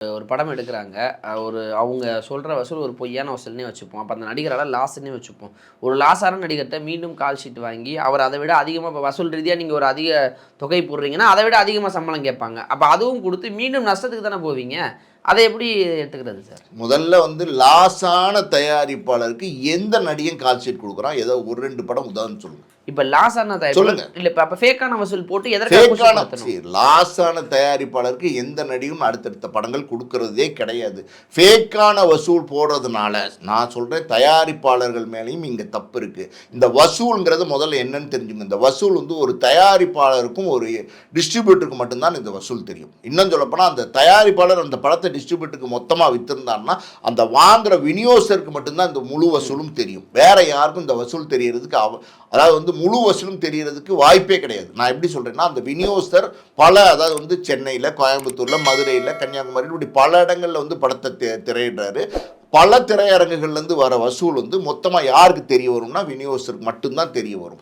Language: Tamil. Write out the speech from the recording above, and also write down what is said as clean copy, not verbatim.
ஒரு படம் எடுக்குறாங்க. அவங்க சொல்ற வசூல் ஒரு பொய்யான வசூல்னே வச்சுப்போம். அப்ப அந்த நடிகரால லாஸ்ன்னே வச்சுப்போம். ஒரு லாஸான நடிகர்ட்ட மீண்டும் கால் ஷீட் வாங்கி, அவர் அத விட அதிகமா இப்ப வசூல் ரீதியா நீங்க ஒரு அதிக தொகை போடுறீங்கன்னா, அத விட அதிகமா சம்பளம் கேட்பாங்க. அப்ப அதுவும் குடுத்து மீண்டும் நஷ்டத்துக்கு தானே போவீங்க. அத எப்படி எடுத்துக்கிறது சார்? முதல்ல லாஸான தயாரிப்பாளருக்கு எந்த நடிகன் கால் ஷீட் குடுக்குறான்? ஏதோ 1, 2 படம் உதாரணம் சொல்லுங்க. இப்ப லாஸான சொல்லுங்க. இல்ல இப்ப அப்ப ஃபேக்கான வசூல் போட்டு எதற்காக குஷிப்படுத்தணும்? லாஸான தயாரிப்பாளருக்கு எந்த நடிகரும் அடுத்தடுத்த படங்கள் கொடுக்கறதே கிடையாது. ஃபேக்கான வசூல் போடுறதுனால நான் சொல்றேன், தயாரிப்பாளர்கள் மேலேயும் இங்க தப்பு இருக்கு. இந்த வசூல்ங்கிறது முதல்ல என்னன்னு தெரிஞ்சுங்க. இந்த வசூல் ஒரு தயாரிப்பாளருக்கும் ஒரு டிஸ்ட்ரிபியூட்டருக்கு மட்டும்தான் இந்த வசூல் தெரியும். இன்னும் சொல்லப்போனால் அந்த தயாரிப்பாளர் அந்த படத்தை டிஸ்ட்ரிபியூட்டருக்கு மொத்தமாக வித்திருந்தாருன்னா அந்த வாங்குற விநியோகஸ்தருக்கு மட்டும்தான் இந்த முழு வசூலும் தெரியும். வேற யாருக்கும் இந்த வசூல் தெரியறதுக்கு அதாவது முழு வசூலும் தெரியறதுக்கு வாய்ப்பே கிடையாது. நான் எப்படி சொல்றேன்னா, அந்த விநியோகஸ்தர் அதாவது சென்னையில், கோயம்புத்தூரில், மதுரையில், கன்னியாகுமரியில் இப்படி பல இடங்களில் படத்தை திரையிடுறாரு. பல திரையரங்குகள்லேருந்து வர வசூல் மொத்தமாக யாருக்கு தெரிய வரும்னா விநியோகஸ்தருக்கு மட்டும்தான் தெரிய வரும்.